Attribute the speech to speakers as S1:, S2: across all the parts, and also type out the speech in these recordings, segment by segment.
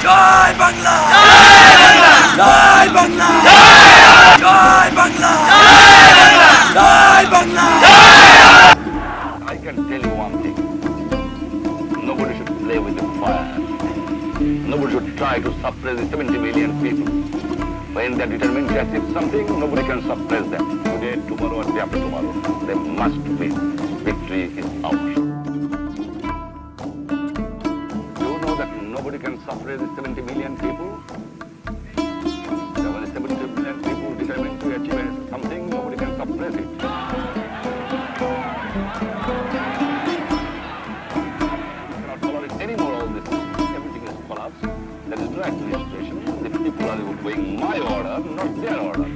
S1: Jai Bangla! Jai Bangla! Jai Bangla! Jai Bangla!
S2: I can tell you one thing. Nobody should play with the fire. Nobody should try to suppress the 70 million people. When they're determined to achieve something, nobody can suppress them. Today, tomorrow, and day after tomorrow. They must win. Victory is ours. Do you know that nobody can suppress the 70 million people? When the 70 million people determined to achieve something, nobody can suppress it. Anymore, all this, everything is collapsed. There is no administration. The people are obeying my order, not their order.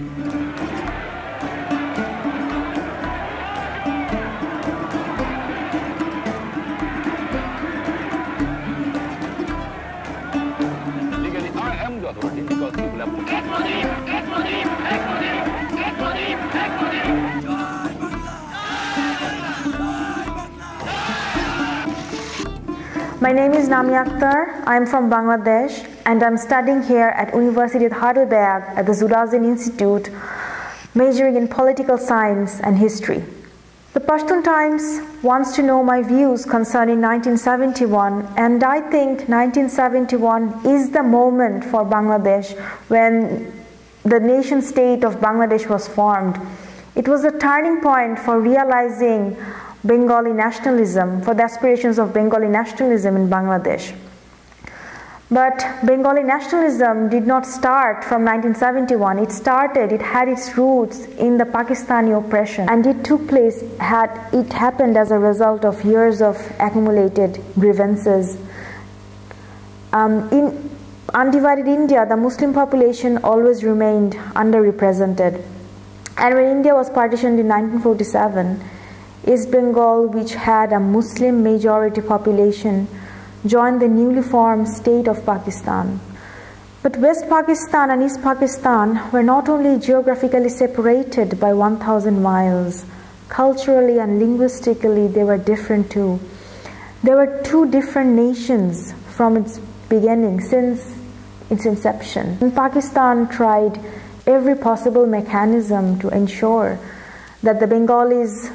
S2: Legally, I am the authority because people have put
S3: My name is Namia Akhtar. I am from Bangladesh and I am studying here at University of Heidelberg at the Zurabin Institute, majoring in political science and history. The Pashtun Times wants to know my views concerning 1971, and I think 1971 is the moment for Bangladesh when the nation state of Bangladesh was formed. It was a turning point for realizing Bengali nationalism, for the aspirations of Bengali nationalism in Bangladesh. But Bengali nationalism did not start from 1971. It had its roots in the Pakistani oppression, and it happened as a result of years of accumulated grievances. In undivided India, the Muslim population always remained underrepresented. And when India was partitioned in 1947, East Bengal, which had a Muslim majority population, joined the newly formed state of Pakistan. But West Pakistan and East Pakistan were not only geographically separated by 1,000 miles, culturally and linguistically they were different too. There were two different nations from its beginning, since its inception. And Pakistan tried every possible mechanism to ensure that the Bengalis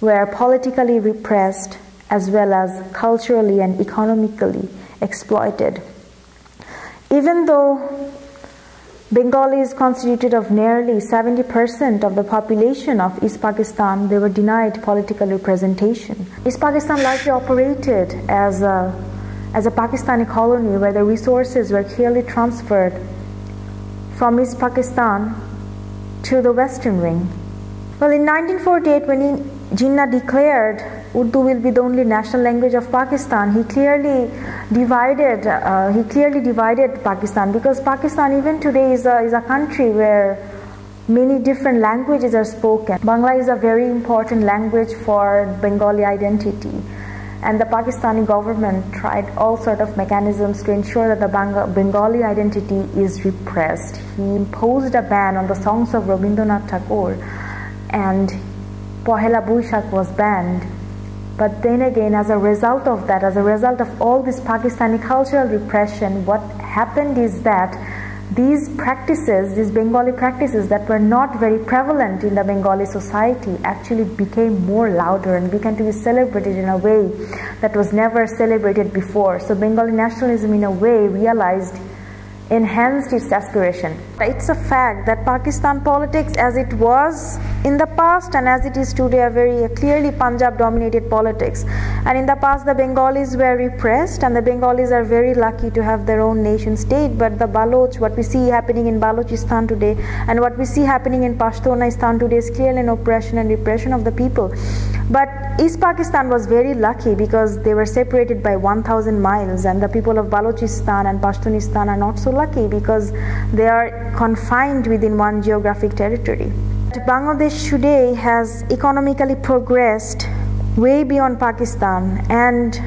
S3: were politically repressed as well as culturally and economically exploited. Even though Bengalis constituted of nearly 70% of the population of East Pakistan, they were denied political representation. East Pakistan largely operated as a Pakistani colony where the resources were clearly transferred from East Pakistan to the Western Ring. Well, in 1948, when Jinnah declared Urdu will be the only national language of Pakistan, he clearly divided Pakistan, because Pakistan even today is a country where many different languages are spoken. Bangla is a very important language for Bengali identity, and the Pakistani government tried all sort of mechanisms to ensure that the Bengali identity is repressed. He imposed a ban on the songs of Rabindranath Tagore, and Pohela Boishakh was banned. But then again, as a result of that, as a result of all this Pakistani cultural repression, what happened is that these practices, these Bengali practices that were not very prevalent in the Bengali society, actually became more louder and began to be celebrated in a way that was never celebrated before. So Bengali nationalism in a way enhanced its aspiration. It's a fact that Pakistan politics, as it was in the past and as it is today, are very clearly Punjab dominated politics. And in the past the Bengalis were repressed, and the Bengalis are very lucky to have their own nation state. But the Baloch, what we see happening in Balochistan today and what we see happening in Pashtunistan today is clearly an oppression and repression of the people. But East Pakistan was very lucky because they were separated by 1,000 miles, and the people of Balochistan and Pashtunistan are not so lucky because they are confined within one geographic territory. Bangladesh today has economically progressed way beyond Pakistan, and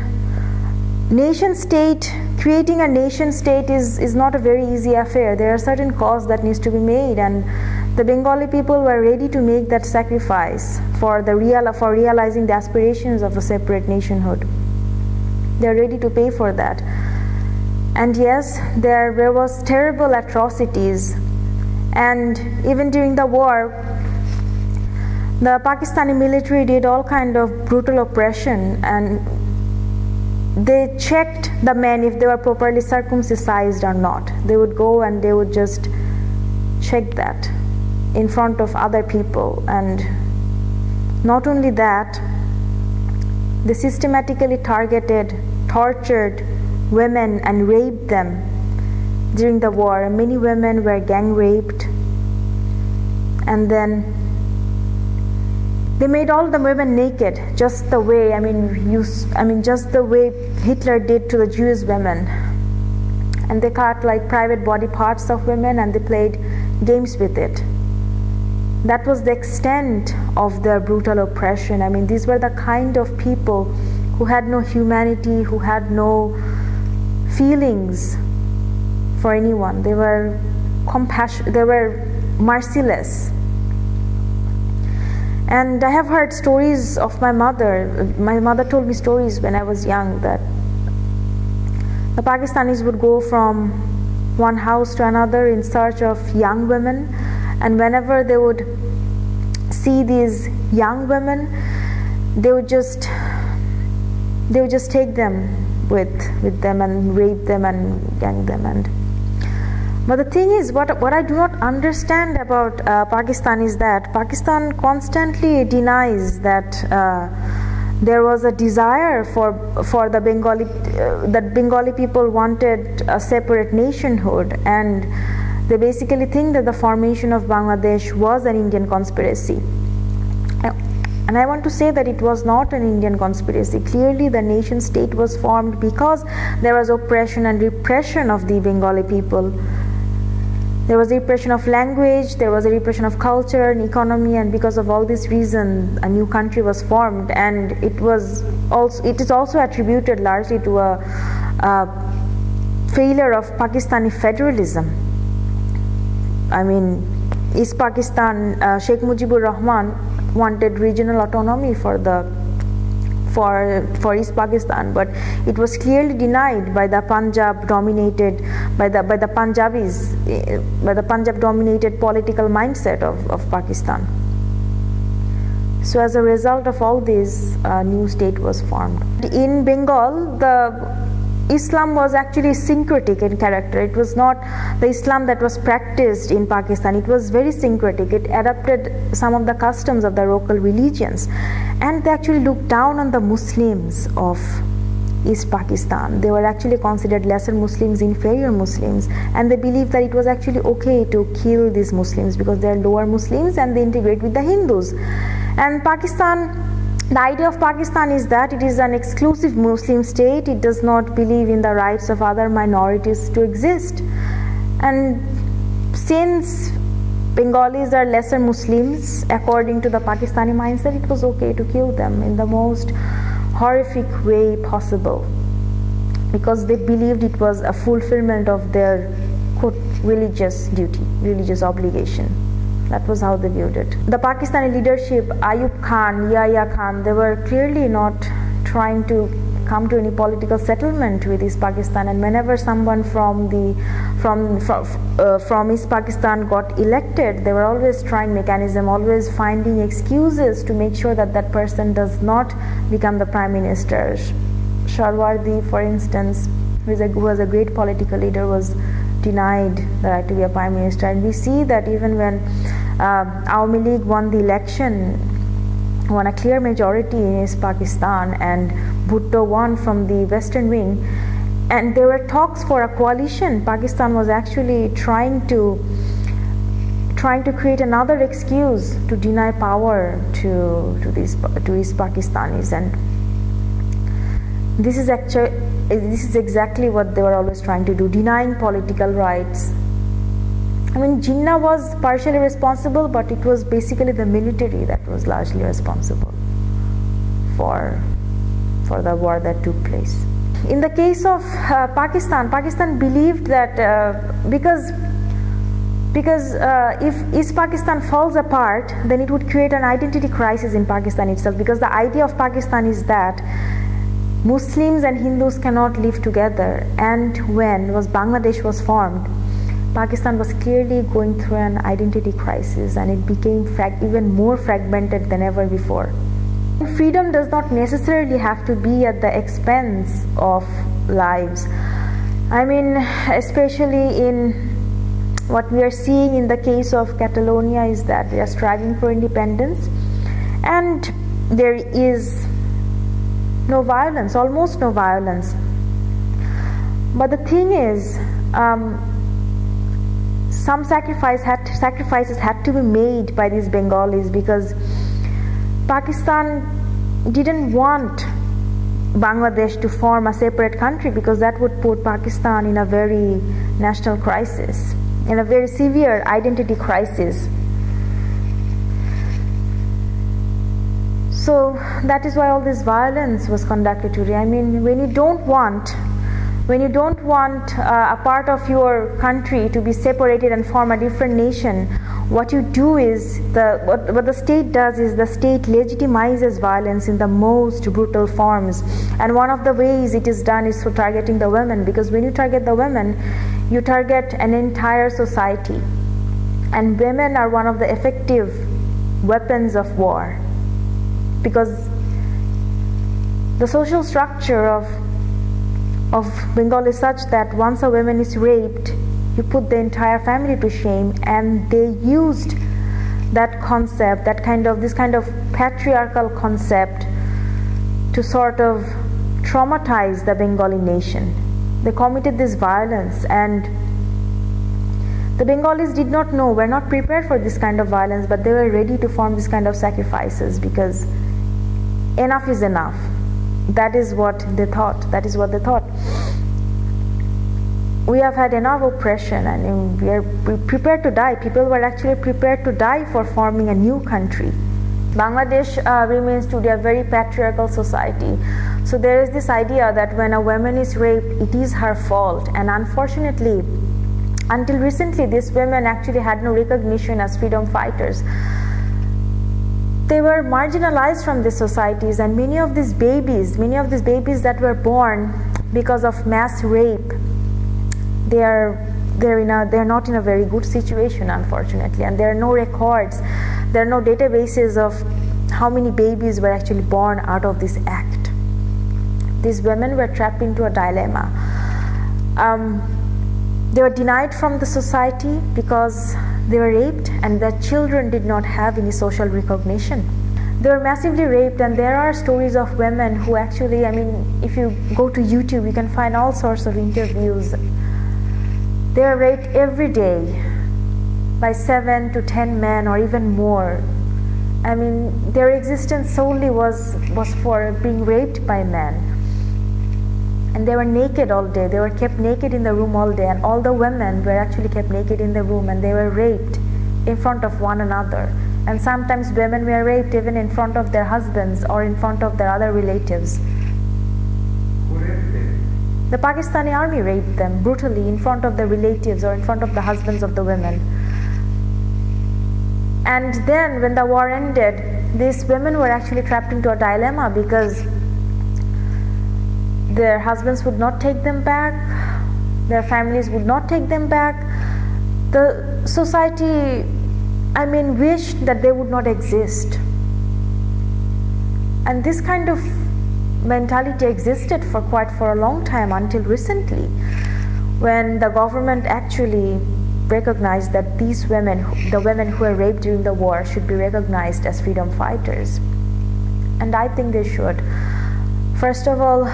S3: creating a nation state is not a very easy affair. There are certain costs that needs to be made, and the Bengali people were ready to make that sacrifice for realizing the aspirations of a separate nationhood. They're ready to pay for that. And yes, there was terrible atrocities, and even during the war, the Pakistani military did all kind of brutal oppression, and they checked the men if they were properly circumcised or not. They would go and they would just check that in front of other people. And not only that, they systematically targeted, tortured women and raped them during the war. Many women were gang raped, and then they made all the women naked, just the way, just the way Hitler did to the Jewish women. And they cut like private body parts of women and they played games with it. That was the extent of their brutal oppression. I mean, these were the kind of people who had no humanity, who had no feelings for anyone. They were merciless. And I have heard stories of my mother. My mother told me stories when I was young that the Pakistanis would go from one house to another in search of young women, and whenever they would see these young women, they would just take them with them and rape them and gang them. But the thing is, what I do not understand about Pakistan is that Pakistan constantly denies that there was a desire for the Bengali, that Bengali people wanted a separate nationhood, and they basically think that the formation of Bangladesh was an Indian conspiracy. And I want to say that it was not an Indian conspiracy. Clearly the nation state was formed because there was oppression and repression of the Bengali people. There was a repression of language, there was a repression of culture and economy, and because of all these reasons, a new country was formed. And it is also attributed largely to a failure of Pakistani federalism. I mean, East Pakistan, Sheikh Mujibur Rahman wanted regional autonomy for East Pakistan, but it was clearly denied by the Punjab dominated by the Punjabis, by the Punjab dominated political mindset of Pakistan. So as a result of all this, a new state was formed. In Bengal, the Islam was actually syncretic in character. It was not the Islam that was practiced in Pakistan. It was very syncretic. It adopted some of the customs of the local religions. And they actually looked down on the Muslims of East Pakistan. They were actually considered lesser Muslims, inferior Muslims. And they believed that it was actually okay to kill these Muslims because they are lower Muslims and they integrate with the Hindus. And Pakistan, the idea of Pakistan is that it is an exclusive Muslim state. It does not believe in the rights of other minorities to exist. And since Bengalis are lesser Muslims, according to the Pakistani mindset, it was okay to kill them in the most horrific way possible, because they believed it was a fulfillment of their, quote, religious duty, religious obligation. That was how they viewed it. The Pakistani leadership, Ayub Khan, Yahya Khan, they were clearly not trying to come to any political settlement with East Pakistan. And whenever someone from East Pakistan got elected, they were always trying mechanism, always finding excuses to make sure that that person does not become the prime minister. Sharwardi, for instance, who was a great political leader, was denied the right to be a prime minister. And we see that even when Awami League won the election, won a clear majority in East Pakistan, and Bhutto won from the western wing, and there were talks for a coalition. Pakistan was actually trying to create another excuse to deny power to East Pakistanis. And this is exactly what they were always trying to do, denying political rights. I mean, Jinnah was partially responsible, but it was basically the military that was largely responsible for the war that took place. In the case of Pakistan believed that because if East Pakistan falls apart, then it would create an identity crisis in Pakistan itself, because the idea of Pakistan is that Muslims and Hindus cannot live together. And when Bangladesh was formed, Pakistan was clearly going through an identity crisis, and it became even more fragmented than ever before. Freedom does not necessarily have to be at the expense of lives. I mean, especially in what we are seeing in the case of Catalonia is that they are striving for independence, and there is no violence, almost no violence. But the thing is, some sacrifices had to be made by these Bengalis, because Pakistan didn't want Bangladesh to form a separate country, because that would put Pakistan in a very national crisis, in a very severe identity crisis. So that is why all this violence was conducted today. I mean, when you don't want a part of your country to be separated and form a different nation, what you do is, what the state does is, the state legitimizes violence in the most brutal forms. And one of the ways it is done is through targeting the women, because when you target the women, you target an entire society. And women are one of the effective weapons of war, because the social structure of Bengal is such that once a woman is raped, you put the entire family to shame. And they used that concept, this kind of patriarchal concept, to sort of traumatize the Bengali nation. They committed this violence, and the Bengalis did not know, were not prepared for this kind of violence, but they were ready to form this kind of sacrifices, because enough is enough. That is what they thought. We have had enough oppression, and we are prepared to die. People were actually prepared to die for forming a new country. Bangladesh remains today a very patriarchal society. So there is this idea that when a woman is raped, it is her fault. And unfortunately, until recently, these women actually had no recognition as freedom fighters. They were marginalized from these societies, and many of these babies that were born because of mass rape, they're not in a very good situation, unfortunately, and there are no records, there are no databases of how many babies were actually born out of this act. These women were trapped into a dilemma. They were denied from the society because they were raped, and their children did not have any social recognition. They were massively raped, and there are stories of women who actually, I mean, if you go to YouTube, you can find all sorts of interviews. They are raped every day by 7 to 10 men or even more. I mean, their existence solely was for being raped by men. And they were naked all day. They were kept naked in the room all day, and all the women were actually kept naked in the room, and they were raped in front of one another. And sometimes women were raped even in front of their husbands or in front of their other relatives.
S4: Who raped them?
S3: The Pakistani army raped them brutally in front of their relatives or in front of the husbands of the women. And then when the war ended, these women were actually trapped into a dilemma, because their husbands would not take them back, their families would not take them back. The society, I mean, wished that they would not exist. And this kind of mentality existed for a long time, until recently, when the government actually recognized that these women, the women who were raped during the war, should be recognized as freedom fighters. And I think they should. First of all,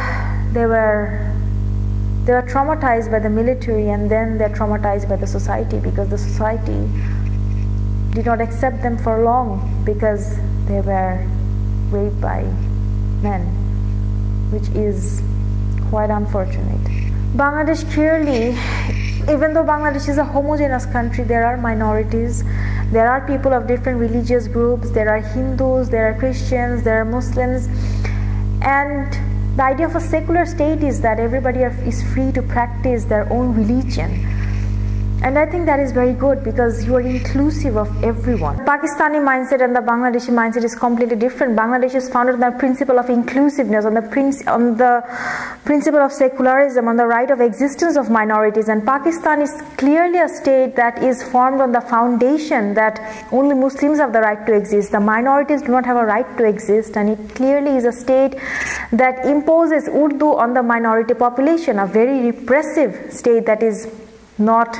S3: they were traumatized by the military, and then they're traumatized by the society, because the society did not accept them for long, because they were raped by men, which is quite unfortunate. Bangladesh clearly, even though Bangladesh is a homogeneous country, there are minorities, there are people of different religious groups, there are Hindus, there are Christians, there are Muslims, and the idea of a secular state is that everybody is free to practice their own religion. And I think that is very good because you are inclusive of everyone. The Pakistani mindset and the Bangladeshi mindset is completely different. Bangladesh is founded on the principle of inclusiveness, on the principle of secularism, on the right of existence of minorities. And Pakistan is clearly a state that is formed on the foundation that only Muslims have the right to exist. The minorities do not have a right to exist, and it clearly is a state that imposes Urdu on the minority population, a very repressive state that is not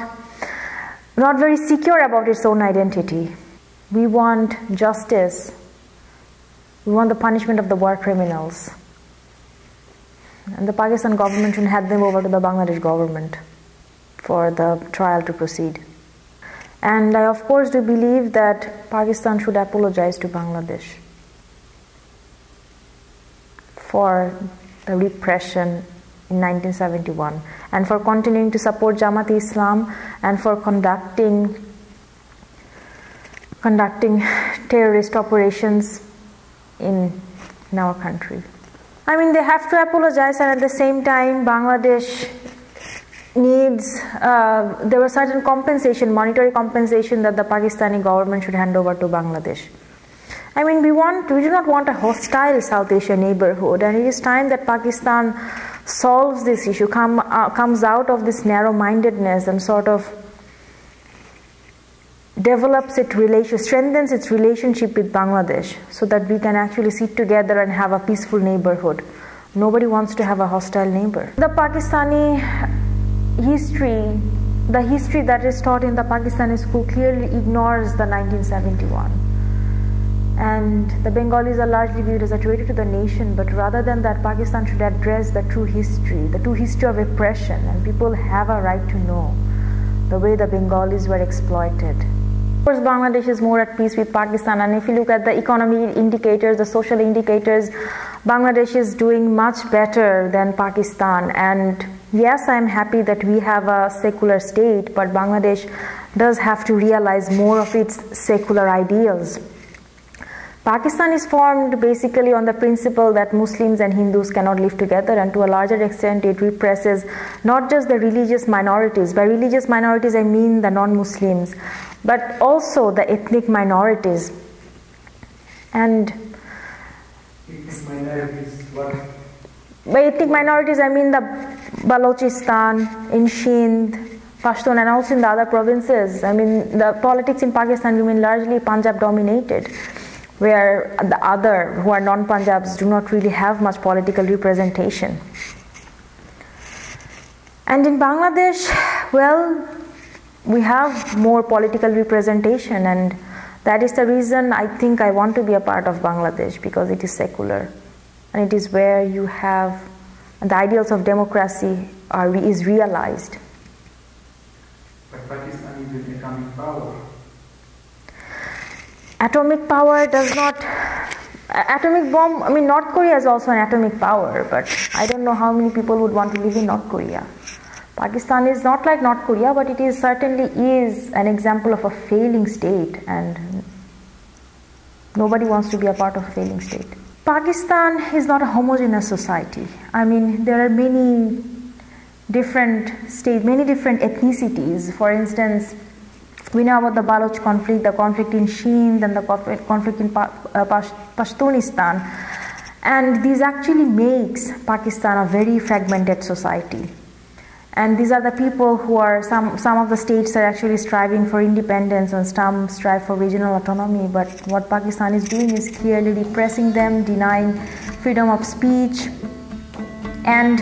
S3: very secure about its own identity. We want justice. We want the punishment of the war criminals. And the Pakistan government should hand them over to the Bangladesh government for the trial to proceed. And I of course do believe that Pakistan should apologize to Bangladesh for the repression in 1971 and for continuing to support Jamaat-e-Islam and for conducting terrorist operations in our country. I mean, they have to apologize, and at the same time Bangladesh needs, there was certain compensation, monetary compensation that the Pakistani government should hand over to Bangladesh. I mean, we do not want a hostile South Asian neighborhood, and it is time that Pakistan solves this issue, comes out of this narrow-mindedness and sort of develops strengthens its relationship with Bangladesh so that we can actually sit together and have a peaceful neighborhood. Nobody wants to have a hostile neighbor. The Pakistani history, the history that is taught in the Pakistani school clearly ignores the 1971. And the Bengalis are largely viewed as a traitor to the nation, but rather than that, Pakistan should address the true history of oppression, and people have a right to know the way the Bengalis were exploited. Of course, Bangladesh is more at peace with Pakistan, and if you look at the economic indicators, the social indicators, Bangladesh is doing much better than Pakistan. And yes, I am happy that we have a secular state, but Bangladesh does have to realize more of its secular ideals. Pakistan is formed basically on the principle that Muslims and Hindus cannot live together, and to a larger extent it represses not just the religious minorities. By religious minorities I mean the non-Muslims, but also the ethnic minorities. And
S4: Ethnic minorities, what?
S3: By ethnic minorities I mean the Balochistan, in Sindh, Pashtun, and also in the other provinces. I mean, the politics in Pakistan remain largely Punjab dominated, where the other, who are non-Punjabs, do not really have much political representation. And in Bangladesh, well, we have more political representation, and that is the reason I think I want to be a part of Bangladesh, because it is secular, and it is where you have the ideals of democracy is realized.
S4: But Pakistan is an atomic power.
S3: Atomic power does not, atomic bomb, I mean, North Korea is also an atomic power, but I don't know how many people would want to live in North Korea. Pakistan is not like North Korea, but it is certainly is an example of a failing state, and nobody wants to be a part of a failing state. Pakistan is not a homogeneous society. I mean, there are many different states, many different ethnicities. For instance, we know about the Baloch conflict, the conflict in Sindh, and the conflict in Pashtunistan. And this actually makes Pakistan a very fragmented society. And these are the people who are, some of the states are actually striving for independence, and some strive for regional autonomy. But what Pakistan is doing is clearly repressing them, denying freedom of speech. And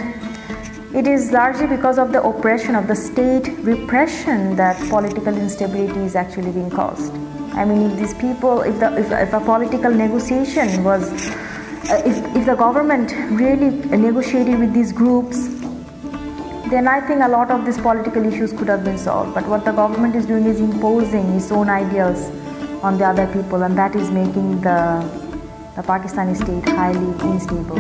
S3: it is largely because of the oppression of the state repression that political instability is actually being caused. I mean, if these people, if a political negotiation was, if the government really negotiated with these groups, then I think a lot of these political issues could have been solved. But what the government is doing is imposing its own ideals on the other people, and that is making the Pakistani state highly unstable.